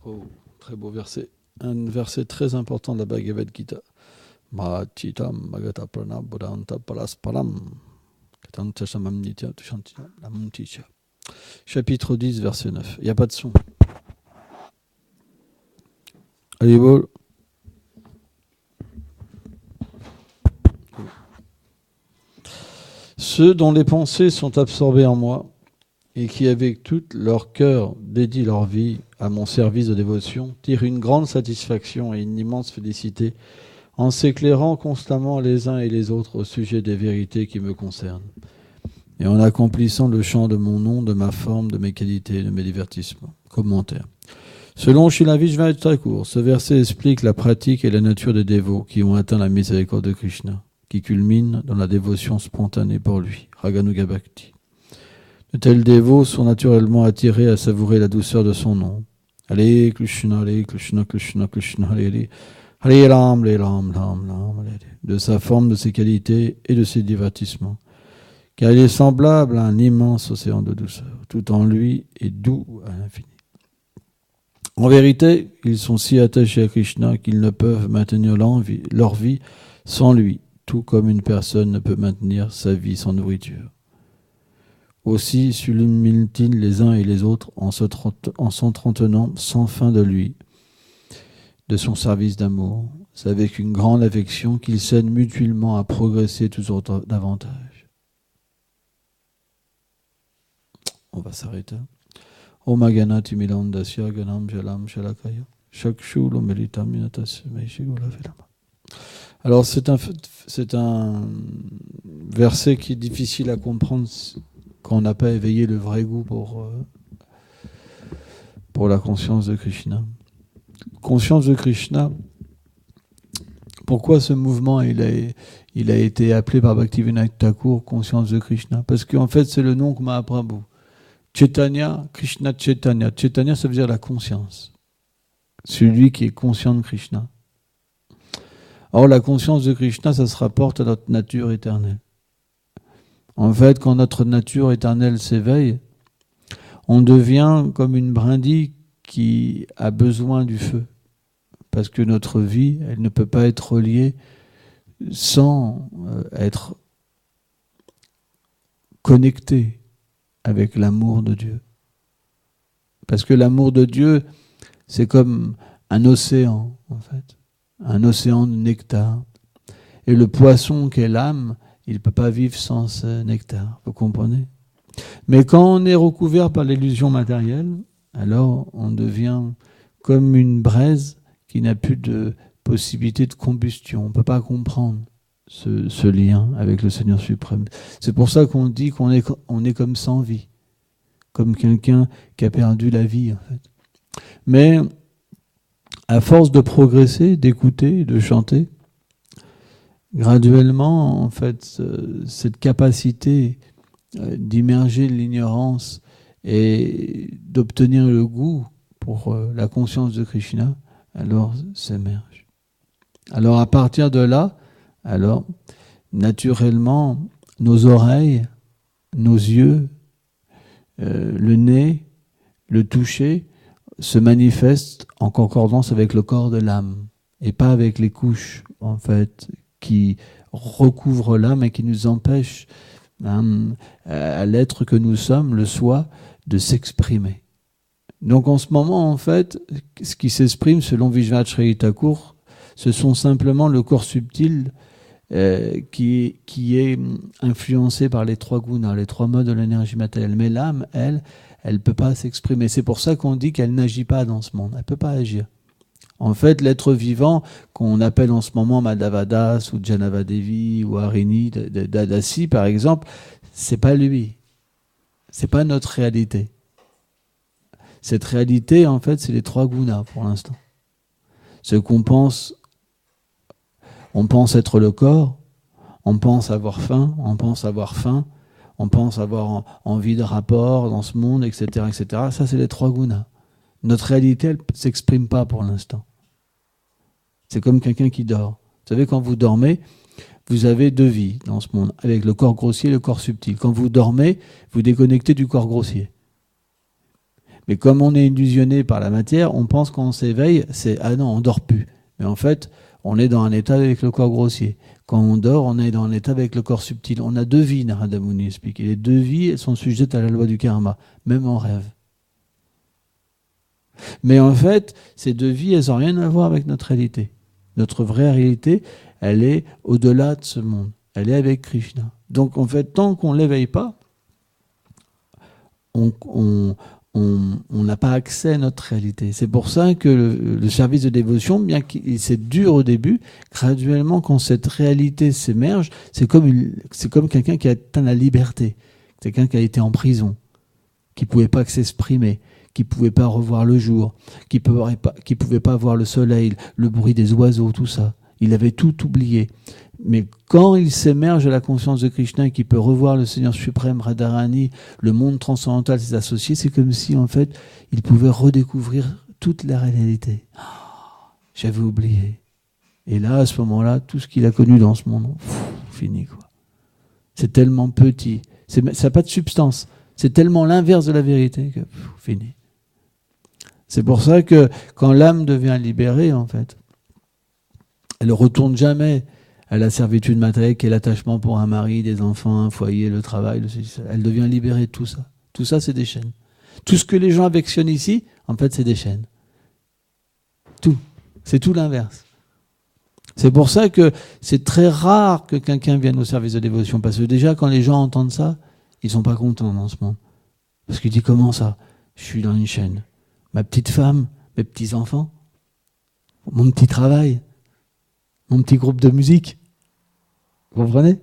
Oh, très beau verset. Un verset très important de la Bhagavad Gita. Machitam magata pranam bodhanta parasparam katanta samam nitya tushantina namam ticha. Chapitre 10, verset 9. Il n'y a pas de son. Allez, bol. Ceux dont les pensées sont absorbées en moi et qui, avec tout leur cœur, dédient leur vie à mon service de dévotion, tirent une grande satisfaction et une immense félicité en s'éclairant constamment les uns et les autres au sujet des vérités qui me concernent et en accomplissant le chant de mon nom, de ma forme, de mes qualités, de mes divertissements. Commentaire. Selon Srila Vishvanath Thakur, ce verset explique la pratique et la nature des dévots qui ont atteint la miséricorde de Krishna, qui culmine dans la dévotion spontanée pour lui, Raganuga Bhakti. De tels dévots sont naturellement attirés à savourer la douceur de son nom. Hare Krishna, Krishna Krishna, Hare Hare Ram, Ram, Ram, Hare. De sa forme, de ses qualités et de ses divertissements. Car il est semblable à un immense océan de douceur. Tout en lui est doux à l'infini. En vérité, ils sont si attachés à Krishna qu'ils ne peuvent maintenir leur vie sans lui, tout comme une personne ne peut maintenir sa vie sans nourriture. Aussi s'illuminent-ils les uns et les autres en s'entretenant sans fin de lui, de son service d'amour. C'est avec une grande affection qu'ils s'aident mutuellement à progresser toujours davantage. On va s'arrêter. Om Ganati Milandasya Ganam Jalam Shalakaya Shakshu Lomelita Minatas Meishigula Velama. Alors c'est un verset qui est difficile à comprendre quand on n'a pas éveillé le vrai goût pour la conscience de Krishna. Conscience de Krishna, pourquoi ce mouvement il a été appelé par Bhaktivinoda Thakur conscience de Krishna? Parce qu'en fait c'est le nom que Mahaprabhu. Chaitanya, Krishna Chaitanya. Chaitanya, ça veut dire la conscience. Celui qui est conscient de Krishna. Or, la conscience de Krishna, ça se rapporte à notre nature éternelle. En fait, quand notre nature éternelle s'éveille, on devient comme une brindille qui a besoin du feu. Parce que notre vie, elle ne peut pas être reliée sans être connectée avec l'amour de Dieu. Parce que l'amour de Dieu, c'est comme un océan, en fait. Un océan de nectar. Et le poisson qu'est l'âme, il ne peut pas vivre sans ce nectar. Vous comprenez? Mais quand on est recouvert par l'illusion matérielle, alors on devient comme une braise qui n'a plus de possibilité de combustion. On ne peut pas comprendre ce lien avec le Seigneur suprême. C'est pour ça qu'on dit qu'on est comme sans vie, comme quelqu'un qui a perdu la vie, en fait. Mais à force de progresser, d'écouter, de chanter, graduellement, en fait, cette capacité d'immerger l'ignorance et d'obtenir le goût pour la conscience de Krishna, alors s'émerge. Alors à partir de là, alors naturellement, nos oreilles, nos yeux, le nez, le toucher se manifestent en concordance avec le corps de l'âme et pas avec les couches en fait qui recouvrent l'âme et qui nous empêchent à l'être que nous sommes, le soi, de s'exprimer. Donc en ce moment en fait, ce qui s'exprime selon Vishvanath Thakur, ce sont simplement le corps subtil qui est influencé par les trois gunas, les trois modes de l'énergie matérielle. Mais l'âme, elle ne peut pas s'exprimer. C'est pour ça qu'on dit qu'elle n'agit pas dans ce monde. Elle ne peut pas agir. En fait, l'être vivant, qu'on appelle en ce moment Madhavadas ou Janavadevi ou Harini, Dadasi par exemple, c'est pas lui. C'est pas notre réalité. Cette réalité, en fait, c'est les trois gunas pour l'instant. Ce qu'on pense, on pense être le corps, on pense avoir faim, on pense avoir envie de rapport dans ce monde, etc., etc. Ça, c'est les trois gunas. Notre réalité, elle ne s'exprime pas pour l'instant. C'est comme quelqu'un qui dort. Vous savez, quand vous dormez, vous avez deux vies dans ce monde, avec le corps grossier et le corps subtil. Quand vous dormez, vous déconnectez du corps grossier. Mais comme on est illusionné par la matière, on pense qu'on s'éveille, c'est ah non, on dort plus. Mais en fait, on est dans un état avec le corps grossier. Quand on dort, on est dans un état avec le corps subtil. On a deux vies, Narada Muni explique. Et les deux vies, elles sont sujettes à la loi du karma, même en rêve. Mais en fait, ces deux vies, elles n'ont rien à voir avec notre réalité. Notre vraie réalité, elle est au-delà de ce monde. Elle est avec Krishna. Donc en fait, tant qu'on ne l'éveille pas, on n'a pas accès à notre réalité. C'est pour ça que le service de dévotion, bien qu'il c'est dur au début, graduellement, quand cette réalité s'émerge, c'est comme quelqu'un qui a atteint la liberté. C'est quelqu'un qui a été en prison, qui ne pouvait pas s'exprimer, qui ne pouvait pas revoir le jour, qui ne pouvait pas voir le soleil, le bruit des oiseaux, tout ça. Il avait tout oublié. Mais quand il s'émerge à la conscience de Krishna et qu'il peut revoir le Seigneur suprême, Radharani, le monde transcendantal, ses associés, c'est comme si, en fait, il pouvait redécouvrir toute la réalité. Oh, j'avais oublié. Et là, à ce moment-là, tout ce qu'il a connu dans ce monde, fini, quoi. C'est tellement petit. Ça n'a pas de substance. C'est tellement l'inverse de la vérité que, fini. C'est pour ça que, quand l'âme devient libérée, en fait, elle ne retourne jamais à la servitude matérielle qui est l'attachement pour un mari, des enfants, un foyer, le travail. Elle devient libérée de tout ça. Tout ça, c'est des chaînes. Tout ce que les gens affectionnent ici, en fait, c'est des chaînes. Tout. C'est tout l'inverse. C'est pour ça que c'est très rare que quelqu'un vienne au service de dévotion. Parce que déjà, quand les gens entendent ça, ils ne sont pas contents dans ce monde. Parce qu'ils disent, comment ça? Je suis dans une chaîne. Ma petite femme, mes petits-enfants, mon petit travail, mon petit groupe de musique. Vous comprenez?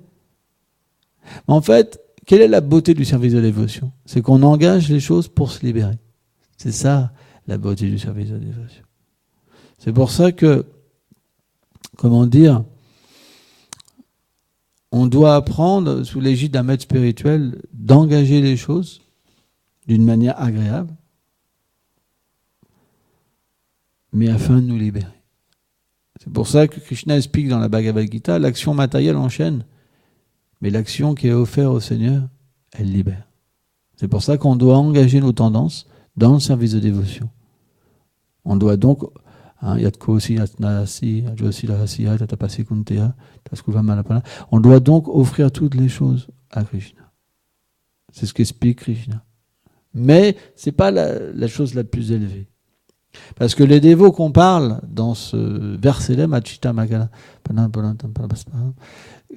En fait, quelle est la beauté du service de dévotion? C'est qu'on engage les choses pour se libérer. C'est ça, la beauté du service de dévotion. C'est pour ça que, comment dire, on doit apprendre, sous l'égide d'un maître spirituel, d'engager les choses d'une manière agréable, mais afin de nous libérer. C'est pour ça que Krishna explique dans la Bhagavad Gita, l'action matérielle enchaîne, mais l'action qui est offerte au Seigneur, elle libère. C'est pour ça qu'on doit engager nos tendances dans le service de dévotion. On doit donc, on doit donc offrir toutes les choses à Krishna. C'est ce qu'explique Krishna. Mais ce n'est pas la chose la plus élevée. Parce que les dévots qu'on parle dans ce verset-là,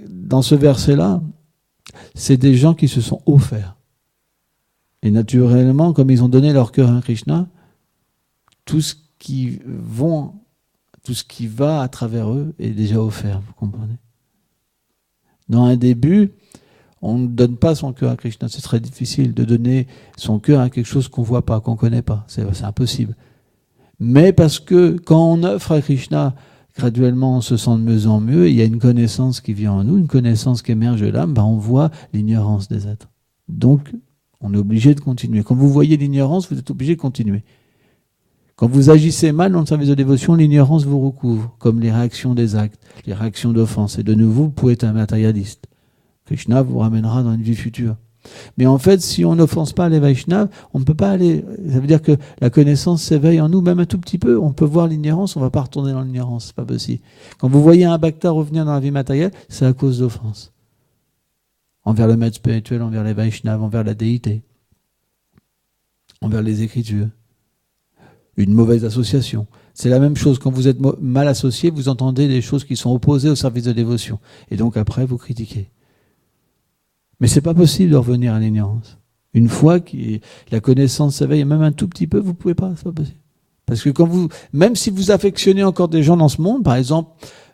dans ce verset-là, c'est des gens qui se sont offerts. Et naturellement, comme ils ont donné leur cœur à Krishna, tout ce qui va à travers eux est déjà offert, vous comprenez? Dans un début, on ne donne pas son cœur à Krishna. C'est très difficile de donner son cœur à quelque chose qu'on ne voit pas, qu'on ne connaît pas. C'est impossible. Mais parce que quand on offre à Krishna, graduellement on se sent de mieux en mieux, il y a une connaissance qui vient en nous, une connaissance qui émerge de l'âme, on voit l'ignorance des êtres. Donc, on est obligé de continuer. Quand vous voyez l'ignorance, vous êtes obligé de continuer. Quand vous agissez mal dans le service de dévotion, l'ignorance vous recouvre, comme les réactions des actes, les réactions d'offense. Et de nouveau, vous pouvez être un matérialiste. Krishna vous ramènera dans une vie future. Mais en fait, si on n'offense pas les Vaishnavas, on ne peut pas aller. Ça veut dire que la connaissance s'éveille en nous, même un tout petit peu. On peut voir l'ignorance, on ne va pas retourner dans l'ignorance, c'est pas possible. Quand vous voyez un bhakta revenir dans la vie matérielle, c'est à cause d'offense. Envers le maître spirituel, envers les Vaishnavas, envers la déité, envers les Écritures. Une mauvaise association. C'est la même chose. Quand vous êtes mal associé, vous entendez des choses qui sont opposées au service de dévotion. Et donc après, vous critiquez. Mais c'est pas possible de revenir à l'ignorance. Une fois que la connaissance s'éveille, même un tout petit peu, vous pouvez pas, c'est pas possible. Parce que même si vous affectionnez encore des gens dans ce monde, par exemple,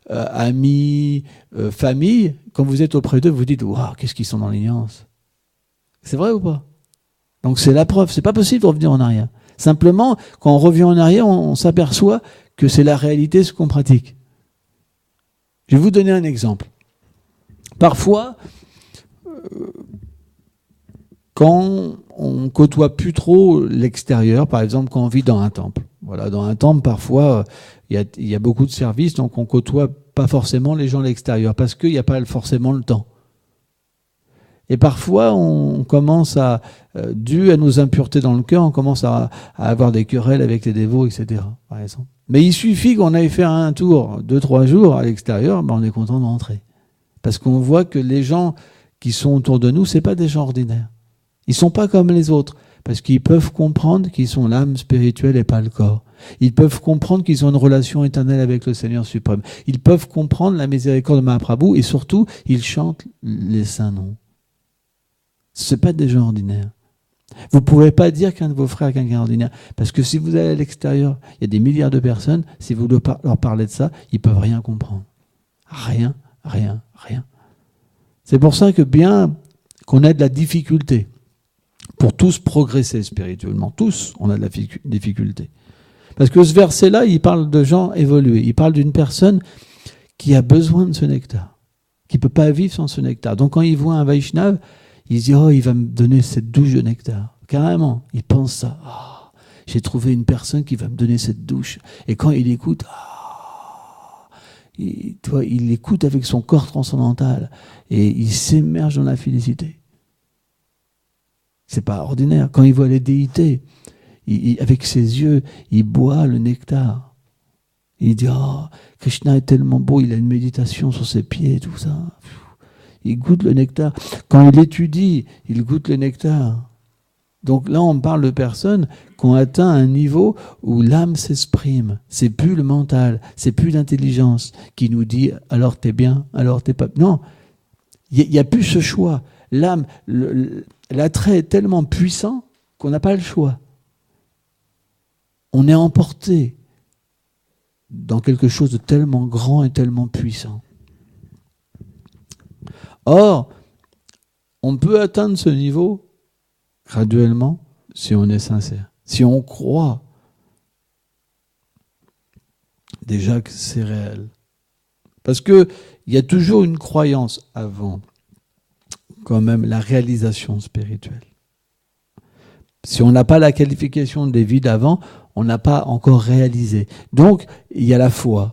amis, famille, quand vous êtes auprès d'eux, vous dites, waouh, qu'est-ce qu'ils sont dans l'ignorance. C'est vrai ou pas? Donc c'est la preuve, c'est pas possible de revenir en arrière. Simplement, quand on revient en arrière, on s'aperçoit que c'est la réalité ce qu'on pratique. Je vais vous donner un exemple. Parfois, quand on côtoie plus trop l'extérieur, par exemple quand on vit dans un temple. Voilà, dans un temple, parfois, il y a beaucoup de services, donc on côtoie pas forcément les gens à l'extérieur, parce qu'il n'y a pas forcément le temps. Et parfois, on commence à, dû à nos impuretés dans le cœur, on commence à avoir des querelles avec les dévots, etc. Par exemple. Mais il suffit qu'on aille faire un tour 2-3 jours à l'extérieur, on est content de rentrer. Parce qu'on voit que les gens qui sont autour de nous, c'est pas des gens ordinaires. Ils sont pas comme les autres. Parce qu'ils peuvent comprendre qu'ils sont l'âme spirituelle et pas le corps. Ils peuvent comprendre qu'ils ont une relation éternelle avec le Seigneur suprême. Ils peuvent comprendre la miséricorde de Mahaprabhu et surtout, ils chantent les saints noms. Ce n'est pas des gens ordinaires. Vous ne pouvez pas dire qu'un de vos frères est quelqu'un d'ordinaire. Parce que si vous allez à l'extérieur, il y a des milliards de personnes, si vous leur parlez de ça, ils ne peuvent rien comprendre. Rien. C'est pour ça que bien qu'on ait de la difficulté pour tous progresser spirituellement. Tous, on a de la difficulté. Parce que ce verset-là, il parle de gens évolués. Il parle d'une personne qui a besoin de ce nectar, qui ne peut pas vivre sans ce nectar. Donc quand il voit un Vaishnav, il se dit « Oh, il va me donner cette douche de nectar ». Carrément, il pense ça. Oh, j'ai trouvé une personne qui va me donner cette douche. Et quand il écoute, il écoute avec son corps transcendantal et il s'immerge dans la félicité. C'est pas ordinaire. Quand il voit les déités, avec ses yeux, il boit le nectar. Il dit « Oh, Krishna est tellement beau, il a une méditation sur ses pieds, tout ça. » Il goûte le nectar. Quand il étudie, il goûte le nectar. Donc là, on parle de personnes qui ont atteint un niveau où l'âme s'exprime. C'est plus le mental, c'est plus l'intelligence qui nous dit « alors t'es bien, alors t'es pas... » Non, il n'y a plus ce choix. L'âme, l'attrait est tellement puissant qu'on n'a pas le choix. On est emporté dans quelque chose de tellement grand et tellement puissant. Or, on peut atteindre ce niveau graduellement si on est sincère, si on croit déjà que c'est réel. Parce qu'il y a toujours une croyance avant quand même la réalisation spirituelle. Si on n'a pas la qualification des vies d'avant, on n'a pas encore réalisé. Donc, il y a la foi.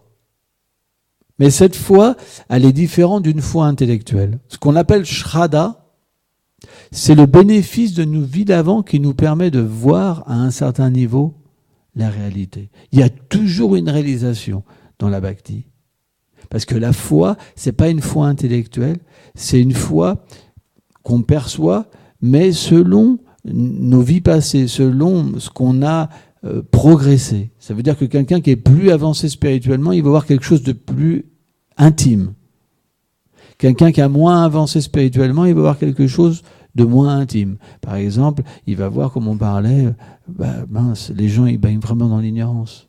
Mais cette foi, elle est différente d'une foi intellectuelle. Ce qu'on appelle Shraddha, c'est le bénéfice de nos vies d'avant qui nous permet de voir à un certain niveau la réalité. Il y a toujours une réalisation dans la bhakti. Parce que la foi, c'est pas une foi intellectuelle, c'est une foi qu'on perçoit, mais selon nos vies passées, selon ce qu'on a progressé. Ça veut dire que quelqu'un qui est plus avancé spirituellement, il va voir quelque chose de plus intime. Quelqu'un qui a moins avancé spirituellement, il va voir quelque chose de moins intime. Par exemple, il va voir, comme on parlait, les gens ils baignent vraiment dans l'ignorance.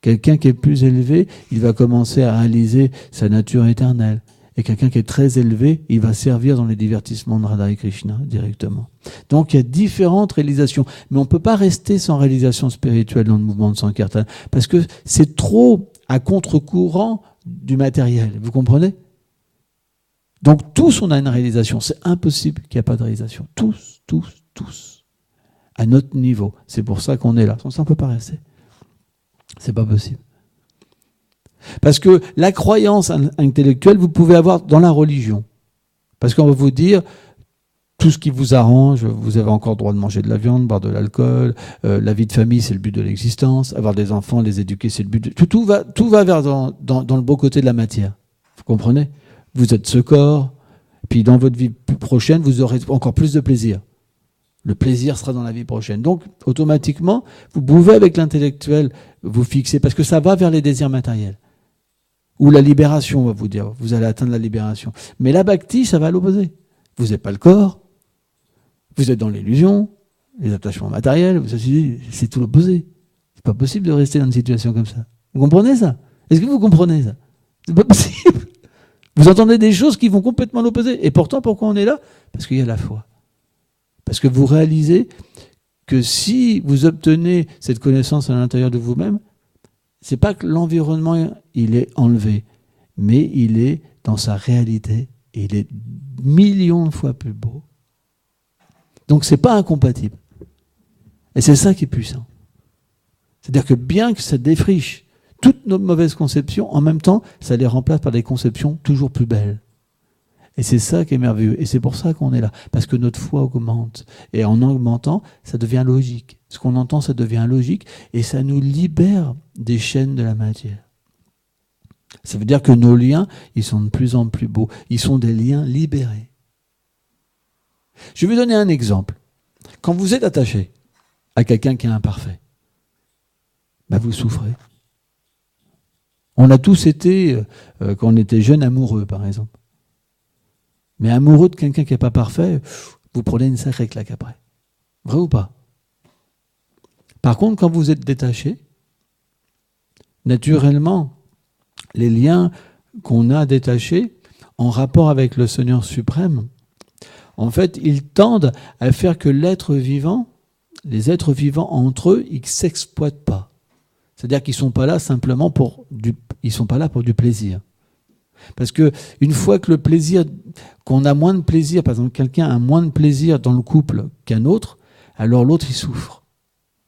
Quelqu'un qui est plus élevé, il va commencer à réaliser sa nature éternelle. Et quelqu'un qui est très élevé, il va servir dans les divertissements de Radha et Krishna directement. Donc il y a différentes réalisations. Mais on ne peut pas rester sans réalisation spirituelle dans le mouvement de Sankirtan. Parce que c'est trop à contre-courant du matériel. Vous comprenez ? Donc tous on a une réalisation. C'est impossible qu'il n'y ait pas de réalisation. Tous. À notre niveau. C'est pour ça qu'on est là. Sans ça on ne peut pas rester. C'est pas possible. Parce que la croyance intellectuelle, vous pouvez avoir dans la religion. Parce qu'on va vous dire, tout ce qui vous arrange, vous avez encore le droit de manger de la viande, boire de l'alcool, la vie de famille, c'est le but de l'existence, avoir des enfants, les éduquer, c'est le but de... Tout va vers dans le beau côté de la matière. Vous comprenez ? Vous êtes ce corps, puis dans votre vie prochaine, vous aurez encore plus de plaisir. Le plaisir sera dans la vie prochaine. Donc, automatiquement, vous pouvez, avec l'intellectuel, vous fixer, parce que ça va vers les désirs matériels. Ou la libération, on va vous dire. Vous allez atteindre la libération. Mais la bhakti, ça va à l'opposé. Vous n'êtes pas le corps. Vous êtes dans l'illusion, les attachements matériels. C'est tout l'opposé. C'est pas possible de rester dans une situation comme ça. Vous comprenez ça ? Est-ce que vous comprenez ça ? C'est pas possible. Vous entendez des choses qui vont complètement l'opposé. Et pourtant, pourquoi on est là ? Parce qu'il y a la foi. Parce que vous réalisez que si vous obtenez cette connaissance à l'intérieur de vous-même, c'est pas que l'environnement il est enlevé, mais il est dans sa réalité et il est millions de fois plus beau. Donc c'est pas incompatible. Et c'est ça qui est puissant. C'est-à-dire que bien que ça défriche toutes nos mauvaises conceptions, en même temps, ça les remplace par des conceptions toujours plus belles. Et c'est ça qui est merveilleux. Et c'est pour ça qu'on est là. Parce que notre foi augmente. Et en augmentant, ça devient logique. Ce qu'on entend, ça devient logique. Et ça nous libère des chaînes de la matière. Ça veut dire que nos liens, ils sont de plus en plus beaux. Ils sont des liens libérés. Je vais vous donner un exemple. Quand vous êtes attaché à quelqu'un qui est imparfait, vous souffrez. On a tous été, quand on était jeune, amoureux, par exemple. Mais amoureux de quelqu'un qui n'est pas parfait, vous prenez une sacrée claque après. Vrai ou pas? Par contre, quand vous êtes détaché, naturellement, les liens qu'on a détachés en rapport avec le Seigneur suprême, en fait, ils tendent à faire que l'être vivant, les êtres vivants entre eux, ils ne s'exploitent pas. C'est-à-dire qu'ils ne sont pas là simplement ils sont pas là pour du plaisir. Parce que une fois que le plaisir, qu'on a moins de plaisir, par exemple quelqu'un a moins de plaisir dans le couple qu'un autre, alors l'autre il souffre.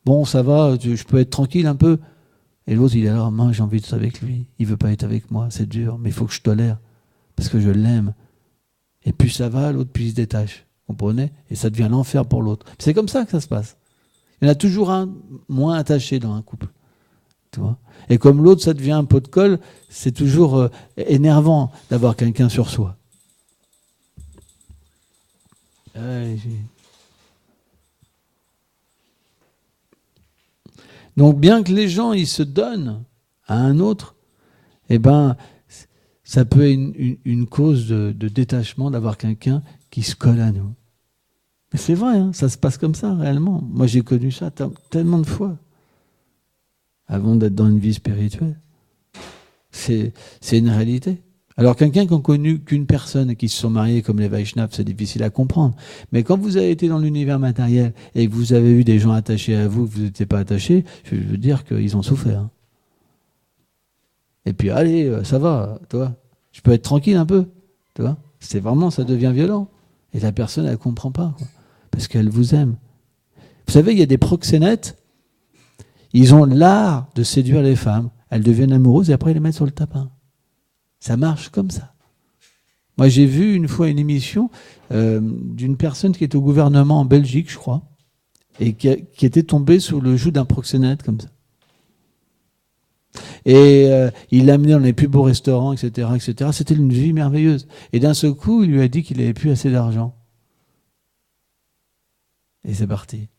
Bon, ça va, je peux être tranquille un peu. Et l'autre il est là, moi j'ai envie d'être avec lui, il veut pas être avec moi, c'est dur, mais il faut que je tolère, parce que je l'aime. Et plus ça va, l'autre plus il se détache. Vous comprenez? Et ça devient l'enfer pour l'autre. C'est comme ça que ça se passe. Il y en a toujours un moins attaché dans un couple. Tu vois? Et comme l'autre, ça devient un pot de colle, c'est toujours énervant d'avoir quelqu'un sur soi. Donc bien que les gens ils se donnent à un autre, eh ben, ça peut être une cause de détachement d'avoir quelqu'un qui se colle à nous. Mais c'est vrai, hein, ça se passe comme ça réellement. Moi j'ai connu ça tellement de fois avant d'être dans une vie spirituelle. C'est une réalité. Alors quelqu'un qui n'a connu qu'une personne et qui se sont mariés comme les Vaishnavas, c'est difficile à comprendre. Mais quand vous avez été dans l'univers matériel et que vous avez eu des gens attachés à vous, que vous n'étiez pas attachés, je veux dire qu'ils ont souffert. Hein. Et puis allez, ça va, toi. Je peux être tranquille un peu, tu vois. C'est vraiment, ça devient violent. Et la personne, elle ne comprend pas, quoi, parce qu'elle vous aime. Vous savez, il y a des proxénètes, ils ont l'art de séduire les femmes. Elles deviennent amoureuses et après ils les mettent sur le tapin. Ça marche comme ça. Moi, j'ai vu une fois une émission d'une personne qui était au gouvernement en Belgique, je crois, et qui était tombée sous le joug d'un proxénète comme ça. Et il l'a amené dans les plus beaux restaurants, etc., etc. C'était une vie merveilleuse. Et d'un seul coup, il lui a dit qu'il n'avait plus assez d'argent. Et c'est parti.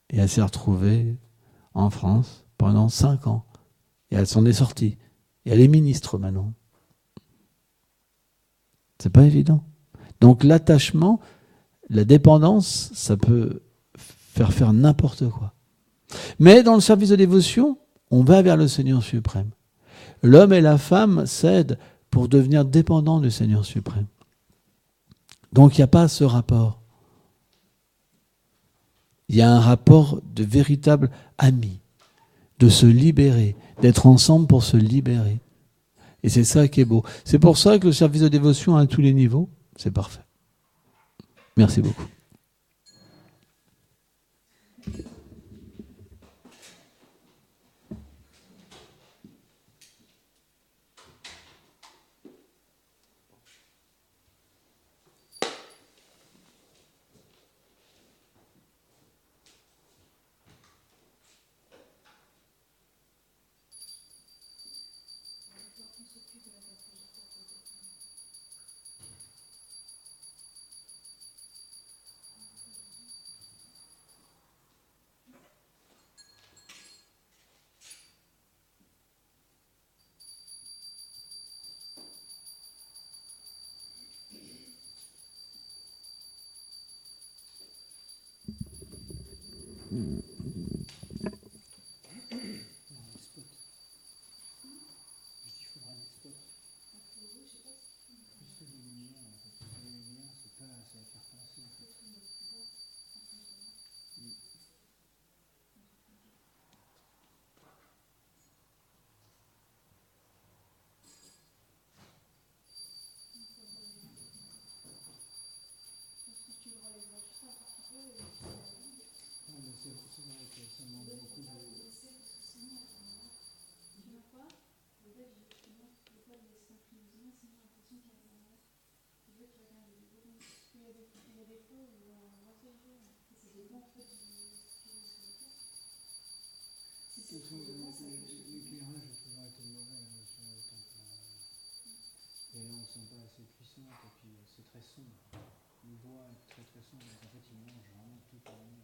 Et elle s'est retrouvée en France pendant 5 ans. Et elle s'en est sortie. Et elle est ministre maintenant. C'est pas évident. Donc l'attachement, la dépendance, ça peut faire n'importe quoi. Mais dans le service de dévotion, on va vers le Seigneur suprême. L'homme et la femme s'aident pour devenir dépendants du Seigneur suprême. Donc il n'y a pas ce rapport. Il y a un rapport de véritable ami, de se libérer, d'être ensemble pour se libérer. Et c'est ça qui est beau. C'est pour ça que le service de dévotion à tous les niveaux, c'est parfait. Merci beaucoup. L'éclairage a toujours été mauvais sur le temple. Les lampes ne sont pas assez puissantes et puis c'est très sombre. Le bois est très très sombre. En fait, il mange vraiment toute la nuit.